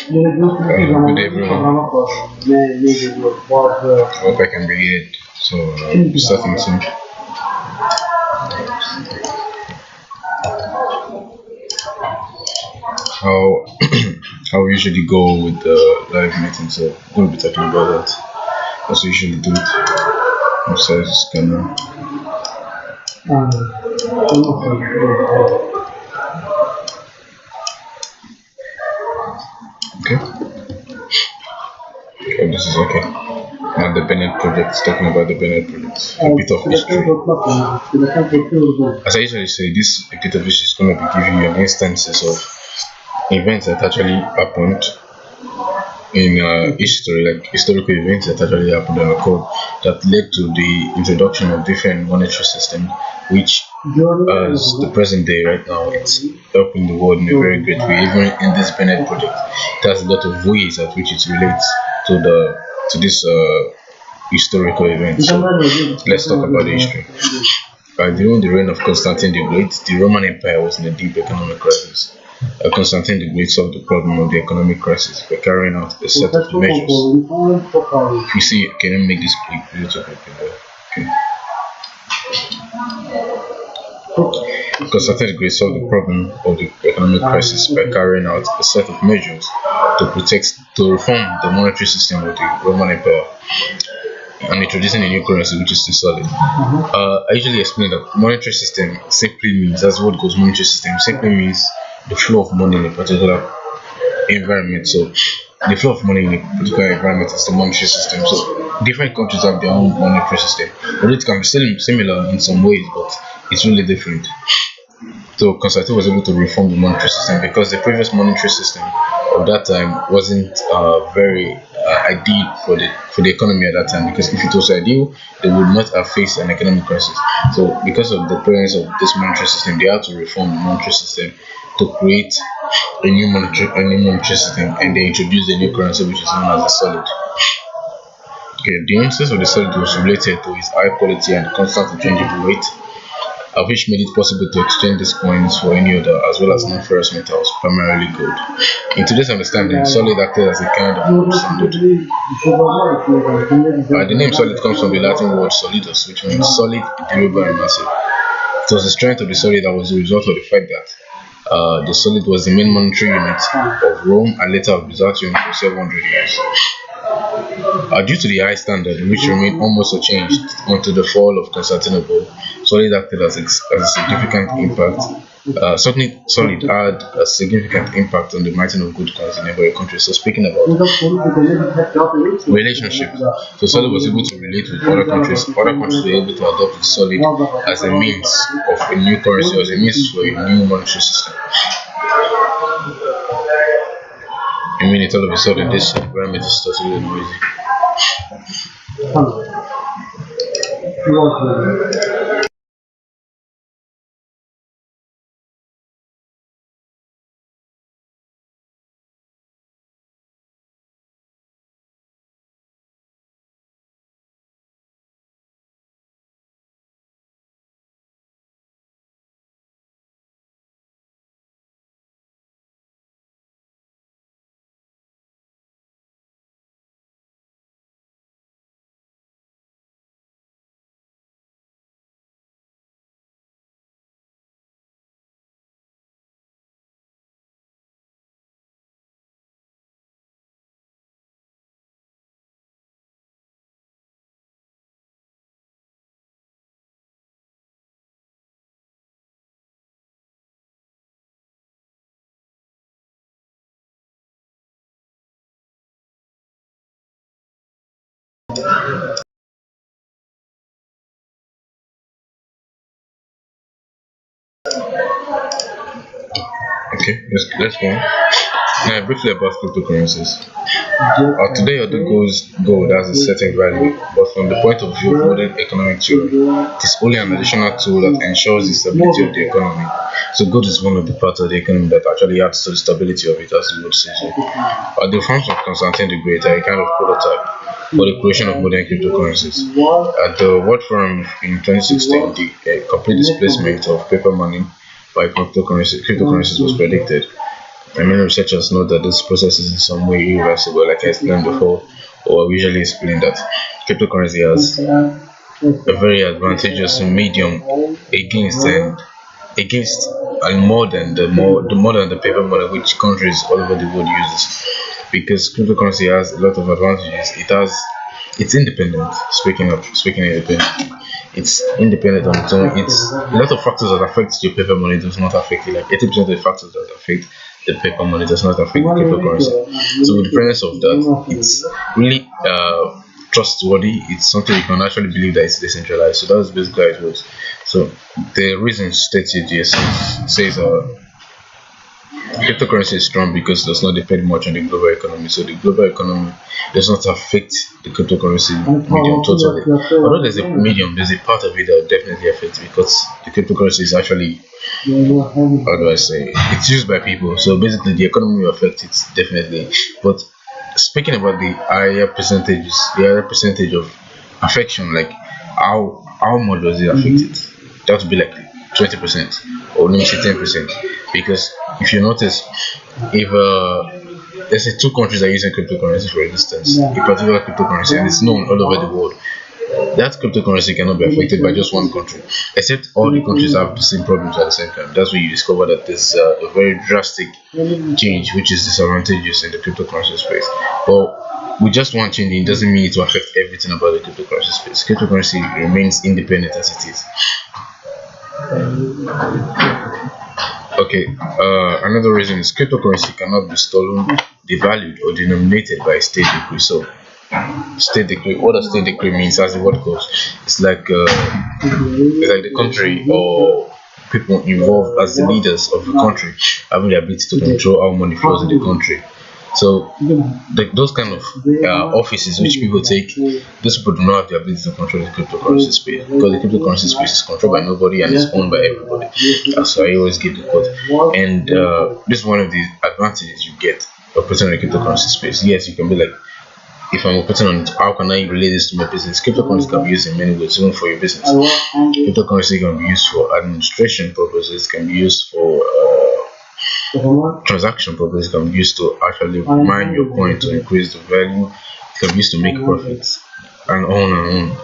Good everyone. Hope I can be here. So, starting soon. How how we usually go with the live meeting. So, we're going to be talking about that as we usually do it. Besides this camera. Okay. Oh, this is okay. And the Bennett project, talking about the Bennett project. A bit of history. As I usually say, this a bit of history is going to be giving you an instances of events that actually happened in history, like historical events that actually happened and occurred that led to the introduction of different monetary system, which as the present day right now, it's helping the world in a very great way. Even in this Bennett project, it has a lot of ways at which it relates to this historical event. So let's talk about the history. During the reign of Constantine the Great, the Roman Empire was in a deep economic crisis. Constantine the Great solved the problem of the economic crisis by carrying out a set of measures. You see, can you make this clip a little bit bigger? Okay. Constantine the Great solved the problem of the economic crisis by carrying out a set of measures to reform the monetary system of the Roman Empire and introducing a new currency which is the solid. I usually explain that monetary system simply means, that's what goes monetary system, simply means the flow of money in a particular environment. So the flow of money in a particular environment is the monetary system. So different countries have their own monetary system, but it can be still similar in some ways, but it's really different. So Constantine was able to reform the monetary system because the previous monetary system of that time wasn't very ideal for the economy at that time, because if it was ideal, they would not have faced an economic crisis. So because of the presence of this monetary system, they had to reform the monetary system to create a new monetary system, and they introduced a new currency which is known as the solid. Okay, the instance of the solid was related to its high quality and constant interchangeable weight, which made it possible to exchange these coins for any other, as well as non-ferrous metals, primarily gold. In today's understanding, solid acted as a kind of standard. The name solid comes from the Latin word solidus, which means solid, durable, and massive. It was the strength of the solid that was the result of the fact that the solid was the main monetary unit of Rome and later of Byzantium for 700 years. Due to the high standard, which remained almost unchanged until the fall of Constantinople, solid acted as a significant impact. Solid had a significant impact on the minting of good coins in neighboring countries. So speaking about relationship, so solid was able to relate with other countries. Other countries were able to adopt the solid as a means of a new currency, as a means for a new monetary system. I mean, all of a sudden this environment is totally noisy. Okay, let's go on. Now, briefly about cryptocurrencies. Today, although gold has a certain value, but from the point of view of modern economic theory, it is only an additional tool that ensures the stability of the economy. So gold is one of the parts of the economy that actually adds to the stability of it, as the word says. The reforms of Constantine the Great are a kind of prototype for the creation of modern cryptocurrencies. At the World Forum in 2016, the complete displacement of paper money by cryptocurrencies was predicted. And many researchers know that this process is in some way irreversible, like I explained before, or we usually explain that cryptocurrency has a very advantageous medium against against and more than the paper money which countries all over the world uses, because cryptocurrency has a lot of advantages. It's independent. Speaking independent, it's independent on its own. It's a lot of factors that affect your paper money does not affect it. Like 80% of the factors that affect the paper money does not affect the cryptocurrency. So with the presence of that, it's really trustworthy. It's something you can actually believe that it's decentralized. So that's basically how it works. So the reason stated here says cryptocurrency is strong because it does not depend much on the global economy. So the global economy does not affect the cryptocurrency medium totally. Although there's a medium, there's a part of it that will definitely affect, because the cryptocurrency is actually, how do I say, it's used by people. So basically the economy will affect it definitely. But speaking about the higher percentage of affection, like how much does it affect it? That would be like 20%, or let me say 10%. Because if you notice, if let's say two countries are using cryptocurrency, for instance, a particular cryptocurrency, and it's known all over the world, that cryptocurrency cannot be affected by just one country, except all the countries have the same problems at the same time. That's where you discover that there's a very drastic change, which is disadvantageous in the cryptocurrency space. But with just one change, it doesn't mean it will affect everything about the cryptocurrency space. Cryptocurrency remains independent as it is. Okay, another reason is cryptocurrency cannot be stolen, devalued, or denominated by a state decree. So, state decree. What a state decree means, as the word goes, it's like the country or people involved as the leaders of the country having the ability to control how money flows in the country. So those kind of offices which people take, those people do not have the ability to control the cryptocurrency space, because the cryptocurrency space is controlled by nobody and is owned by everybody. So I always give the quote. And this is one of the advantages you get operating in the cryptocurrency space. Yes, you can be like, if I'm operating on it, how can I relate this to my business? Cryptocurrency can be used in many ways, even for your business. Cryptocurrency can be used for administration purposes, can be used for transaction purposes, can be used to actually mine your coin to increase the value, it can be used to make profits, and on and on.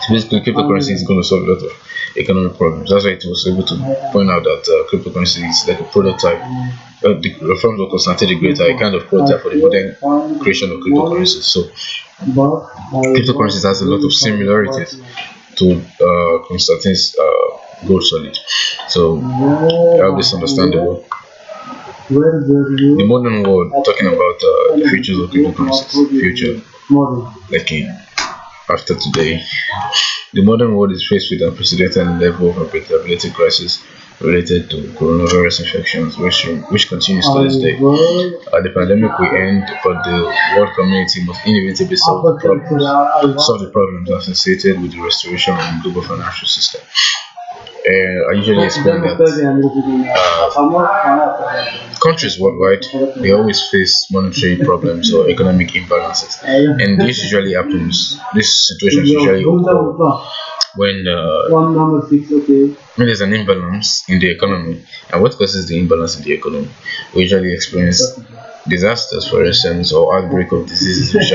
So basically, cryptocurrency is going to solve a lot of economic problems. That's why it was able to point out that cryptocurrency is like a prototype. The reforms of Constantine the Great are a kind of prototype for the modern creation of cryptocurrencies. So cryptocurrencies has a lot of similarities to Constantine's gold solid. So I hope this is understandable. The modern world, talking about the futures of cryptocurrencies, future, like after today, the modern world is faced with an unprecedented level of unpredictability crisis related to coronavirus infections, which continues to this day. The pandemic will end, but the world community must inevitably solve the problems associated with the restoration of the global financial system. I usually explain that countries worldwide, they always face monetary problems or economic imbalances, and this usually happens. This situation usually occur when there's an imbalance in the economy. And what causes the imbalance in the economy? We usually experience disasters, for instance, or outbreak of diseases which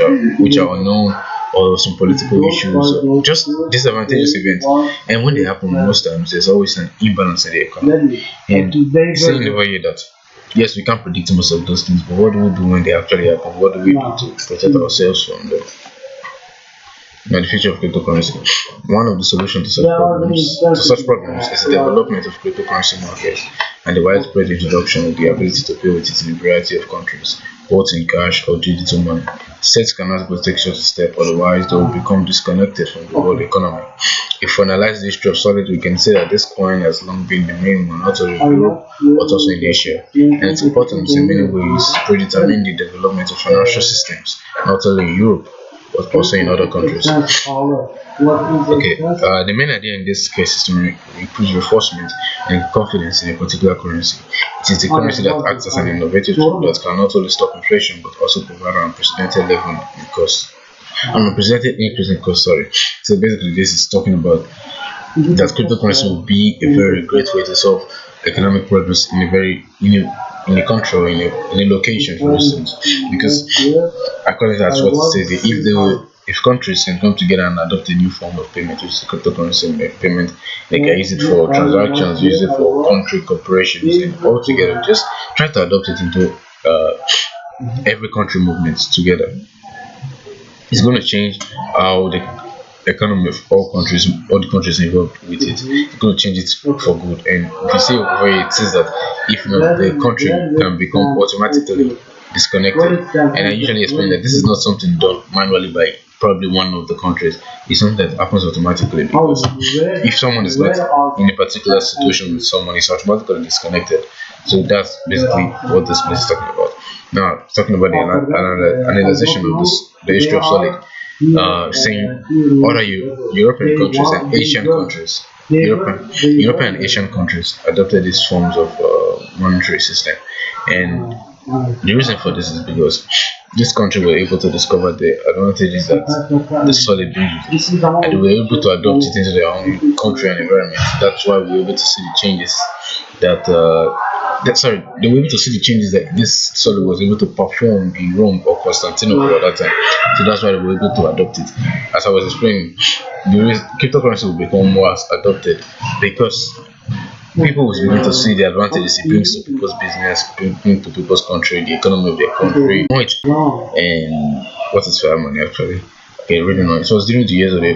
are unknown, or some political issues, or just disadvantageous events. And when they happen, most times there's always an imbalance in the economy. And saying over here that yes, we can't predict most of those things, but what do we do when they actually happen? What do we do to protect ourselves from them? Now, the future of cryptocurrency. One of the solutions to such problems is the development of cryptocurrency markets and the widespread introduction of the ability to pay with it in a variety of countries, both in cash or digital money. States cannot but take such a step, otherwise they will become disconnected from the world economy. If we analyze the history of Solid, we can say that this coin has long been the main one, not only in Europe, but also in Asia. And its importance in many ways predetermined the development of financial systems, not only in Europe, but also in other countries. Okay, the main idea in this case is to increase reinforcement and confidence in a particular currency. It is the currency that acts as an innovative tool that can not only stop inflation but also provide an unprecedented level in cost. An unprecedented increase in cost, sorry. So basically this is talking about that cryptocurrency will be a very great way to solve economic progress in a country or in a location, for instance. Because according to that's what it says, if countries can come together and adopt a new form of payment, which is cryptocurrency payment, they can use it for transactions, use it for country corporations, and all together. Just try to adopt it into every country movements together. It's going to change how the economy of all the countries involved with it. It's going to change it for good. And if you see over here, it says that if not, the country can become automatically disconnected. And I usually explain that this is not something done manually by probably one of the countries. It's something that happens automatically, because if someone is not in a particular situation with someone, is automatically disconnected. So that's basically what this is talking about. Now, talking about the analyzation of the history of Solid, saying other European countries and Asian countries, European and Asian countries adopted these forms of monetary system, and the reason for this is because this country were able to discover the advantages that the Solid brings with it, and they were able to adopt it into their own country and environment. That's why we were able to see the changes that they were able to see the changes that this Solid was able to perform in Rome or Constantinople at that time. So that's why they were able to adopt it. As I was explaining, cryptocurrency will become more adopted because people will begin to see the advantages it brings to people's business, brings to people's country, the economy of their country, and what is fair money actually. Okay, really nice. So it was during the years of the